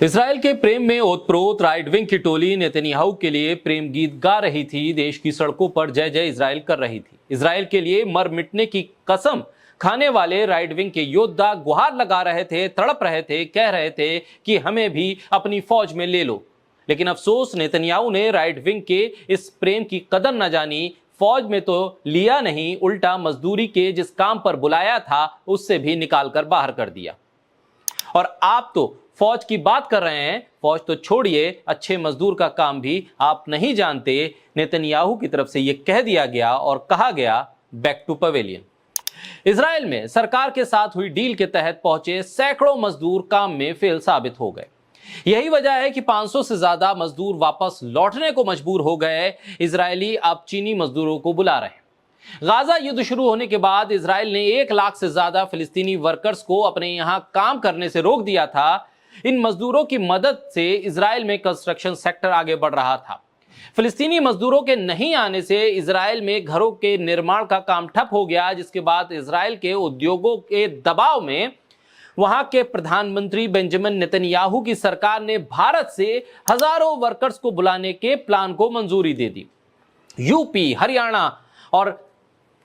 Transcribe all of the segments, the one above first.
Israel के प्रेम में ओतप्रोत राइट विंग की टोली नेतन्याहू के लिए प्रेम गीत गा रही थी, देश की सड़कों पर जय जय इजराइल कर रही थी। इजराइल के लिए मर मिटने की कसम खाने वाले राइट विंग के योद्धा गुहार लगा रहे थे, तड़प रहे थे, कह रहे थे कि हमें भी अपनी फौज में ले लो। लेकिन अफसोस, नेतन्याहू ने राइट विंग के इस प्रेम की कदर न जानी। फौज में तो लिया नहीं, उल्टा मजदूरी के जिस काम पर बुलाया था उससे भी निकाल कर बाहर कर दिया। और आप तो फौज की बात कर रहे हैं, फौज तो छोड़िए, अच्छे मजदूर का काम भी आप नहीं जानते। नेतन्याहू की तरफ से यह कह दिया गया और कहा गया, बैक टू पवेलियन। इजराइल में सरकार के साथ हुई डील के तहत पहुंचे सैकड़ों मजदूर काम में फेल साबित हो गए। यही वजह है कि 500 से ज्यादा मजदूर वापस लौटने को मजबूर हो गए। इजरायली अब चीनी मजदूरों को बुला रहे हैं। गाजा युद्ध शुरू होने के बाद इजराइल ने 1 लाख से ज्यादा फिलिस्तीनी वर्कर्स को अपने यहां काम करने से रोक दिया था। इन मजदूरों की मदद से इजराइल में कंस्ट्रक्शन सेक्टर आगे बढ़ रहा था। फिलिस्तीनी मजदूरों के नहीं आने से इजराइल में घरों के निर्माण का काम ठप हो गया, जिसके बाद इजराइल के उद्योगों के दबाव में वहां के प्रधानमंत्री बेंजामिन नेतन्याहू की सरकार ने भारत से हजारों वर्कर्स को बुलाने के प्लान को मंजूरी दे दी। यूपी, हरियाणा और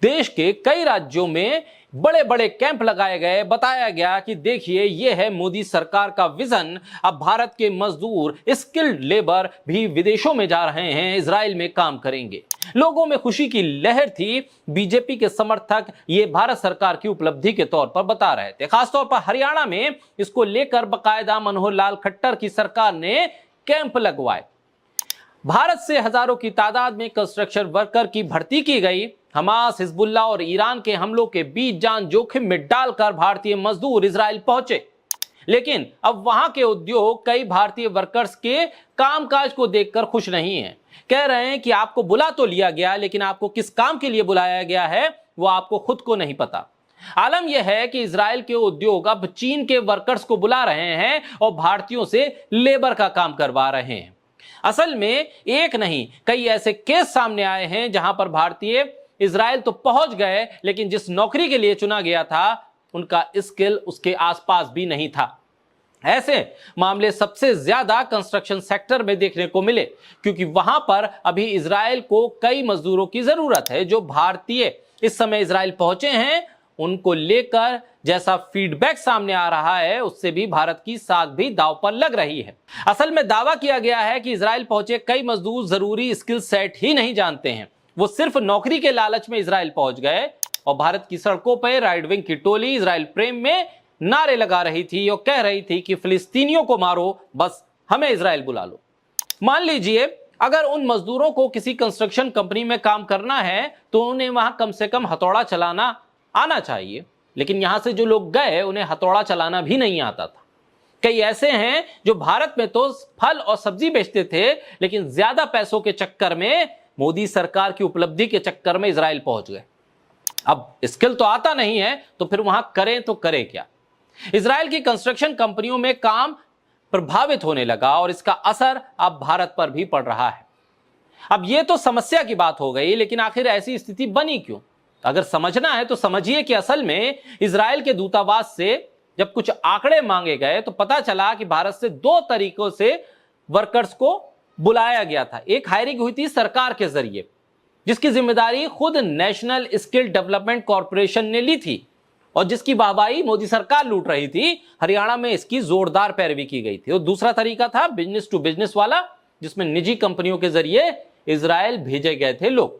देश के कई राज्यों में बड़े बड़े कैंप लगाए गए। बताया गया कि देखिए, यह है मोदी सरकार का विजन। अब भारत के मजदूर, स्किल्ड लेबर भी विदेशों में जा रहे हैं, इजराइल में काम करेंगे। लोगों में खुशी की लहर थी। बीजेपी के समर्थक ये भारत सरकार की उपलब्धि के तौर पर बता रहे थे। खासतौर पर हरियाणा में इसको लेकर बाकायदा मनोहर लाल खट्टर की सरकार ने कैंप लगवाए। भारत से हजारों की तादाद में कंस्ट्रक्शन वर्कर की भर्ती की गई। हमास, हिजबुल्लाह और ईरान के हमलों के बीच जान जोखिम में डालकर भारतीय मजदूर इजराइल पहुंचे। लेकिन अब वहां के उद्योग कई भारतीय वर्कर्स के कामकाज को देखकर खुश नहीं हैं। कह रहे हैं कि आपको बुला तो लिया गया, लेकिन आपको किस काम के लिए बुलाया गया है वो आपको खुद को नहीं पता। आलम यह है कि इजराइल के उद्योग अब चीन के वर्कर्स को बुला रहे हैं और भारतीयों से लेबर का काम करवा रहे हैं। असल में एक नहीं, कई ऐसे केस सामने आए हैं जहां पर भारतीय इजराइल तो पहुंच गए, लेकिन जिस नौकरी के लिए चुना गया था उनका स्किल उसके आसपास भी नहीं था। ऐसे मामले सबसे ज्यादा कंस्ट्रक्शन सेक्टर में देखने को मिले, क्योंकि वहां पर अभी इजराइल को कई मजदूरों की जरूरत है। जो भारतीय इस समय इजराइल पहुंचे हैं, उनको लेकर जैसा फीडबैक सामने आ रहा है, उससे भी भारत की साख भी दांव पर लग रही है। असल में दावा किया गया है कि इजराइल पहुंचे कई मजदूर जरूरी स्किल सेट ही नहीं जानते हैं। वो सिर्फ नौकरी के लालच में इजराइल पहुंच गए और भारत की सड़कों पर राइट विंग की टोली इजराइल प्रेम में नारे लगा रही थी और कह रही थी कि फिलिस्तीनियों को मारो, बस हमें इजराइल बुला लो। मान लीजिए, अगर उन मजदूरों को किसी कंस्ट्रक्शन कंपनी में काम करना है तो उन्हें वहां कम से कम हथौड़ा चलाना आना चाहिए। लेकिन यहां से जो लोग गए उन्हें हथौड़ा चलाना भी नहीं आता था। कई ऐसे हैं जो भारत में तो फल और सब्जी बेचते थे, लेकिन ज्यादा पैसों के चक्कर में, मोदी सरकार की उपलब्धि के चक्कर में इजराइल पहुंच गए। अब स्किल तो आता नहीं है तो फिर वहां करें तो करें क्या। इजराइल की कंस्ट्रक्शन कंपनियों में काम प्रभावित होने लगा और इसका असर अब भारत पर भी पड़ रहा है। अब यह तो समस्या की बात हो गई, लेकिन आखिर ऐसी स्थिति बनी क्यों? अगर समझना है तो समझिए कि असल में इजराइल के दूतावास से जब कुछ आंकड़े मांगे गए तो पता चला कि भारत से 2 तरीकों से वर्कर्स को बुलाया गया था। एक हायरिंग हुई थी सरकार के जरिए, जिसकी जिम्मेदारी खुद नेशनल स्किल डेवलपमेंट कॉर्पोरेशन ने ली थी और जिसकी वाहवाही मोदी सरकार लूट रही थी। हरियाणा में इसकी जोरदार पैरवी की गई थी। और दूसरा तरीका था बिजनेस टू बिजनेस वाला, जिसमें निजी कंपनियों के जरिए इजराइल भेजे गए थे लोग।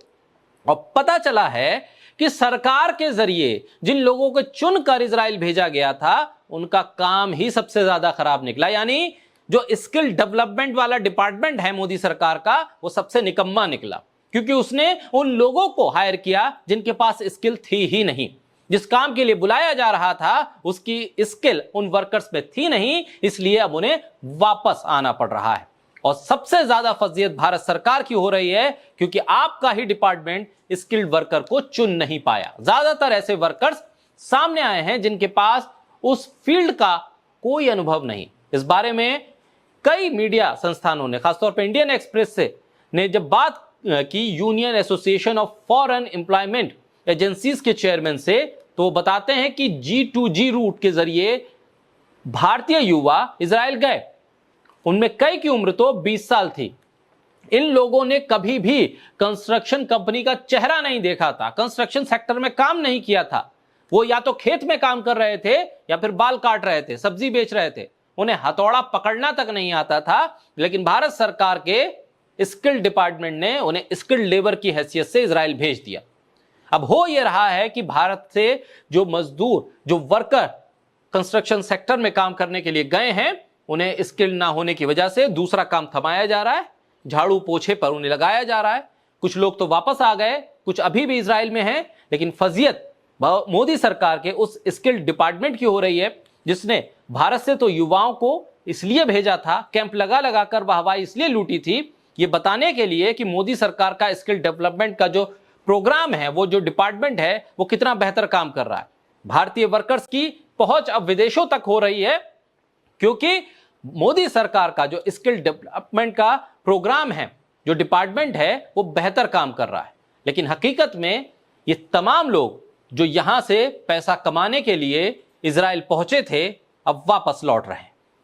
और पता चला है कि सरकार के जरिए जिन लोगों को चुनकर इजराइल भेजा गया था, उनका काम ही सबसे ज्यादा खराब निकला। यानी जो स्किल डेवलपमेंट वाला डिपार्टमेंट है मोदी सरकार का, वो सबसे निकम्मा निकला, क्योंकि उसने उन लोगों को हायर किया जिनके पास स्किल थी ही नहीं। जिस काम के लिए बुलाया जा रहा था उसकी स्किल उन वर्कर्स में थी नहीं, इसलिए अब उन्हें वापस आना पड़ रहा है। और सबसे ज्यादा फजीयत भारत सरकार की हो रही है, क्योंकि आपका ही डिपार्टमेंट स्किल्ड वर्कर को चुन नहीं पाया। ज्यादातर ऐसे वर्कर्स सामने आए हैं जिनके पास उस फील्ड का कोई अनुभव नहीं। इस बारे में कई मीडिया संस्थानों ने, खासतौर पर इंडियन एक्सप्रेस से ने जब बात की union association of foreign employment agencies के चेयरमैन से, तो बताते हैं कि G2G रूट के जरिए भारतीय युवा इजराइल गए उनमें कई की उम्र तो 20 साल थी। इन लोगों ने कभी भी कंस्ट्रक्शन कंपनी का चेहरा नहीं देखा था, कंस्ट्रक्शन सेक्टर में काम नहीं किया था। वो या तो खेत में काम कर रहे थे या फिर बाल काट रहे थे, सब्जी बेच रहे थे। उन्हें हथौड़ा पकड़ना तक नहीं आता था, लेकिन भारत सरकार के स्किल्ड डिपार्टमेंट ने उन्हें स्किल्ड लेबर की हैसियत से इजराइल भेज दिया। अब हो यह रहा है कि भारत से जो मजदूर, जो वर्कर कंस्ट्रक्शन सेक्टर में काम करने के लिए गए हैं, उन्हें स्किल्ड ना होने की वजह से दूसरा काम थमाया जा रहा है, झाड़ू पोछे पर उन्हें लगाया जा रहा है। कुछ लोग तो वापस आ गए, कुछ अभी भी इजराइल में हैं, लेकिन फजीयत मोदी सरकार के उस स्किल्ड डिपार्टमेंट की हो रही है, जिसने भारत से तो युवाओं को इसलिए भेजा था, कैंप लगा लगा कर वाहवाही इसलिए लूटी थी, ये बताने के लिए कि मोदी सरकार का स्किल डेवलपमेंट का जो प्रोग्राम है, वो जो डिपार्टमेंट है, वो कितना बेहतर काम कर रहा है। भारतीय वर्कर्स की पहुंच अब विदेशों तक हो रही है, क्योंकि मोदी सरकार का जो स्किल डेवलपमेंट का प्रोग्राम है, जो डिपार्टमेंट है, वो बेहतर काम कर रहा है। लेकिन हकीकत में ये तमाम लोग जो यहां से पैसा कमाने के लिए इजराइल पहुंचे थे, अब वापस लौट रहे हैं।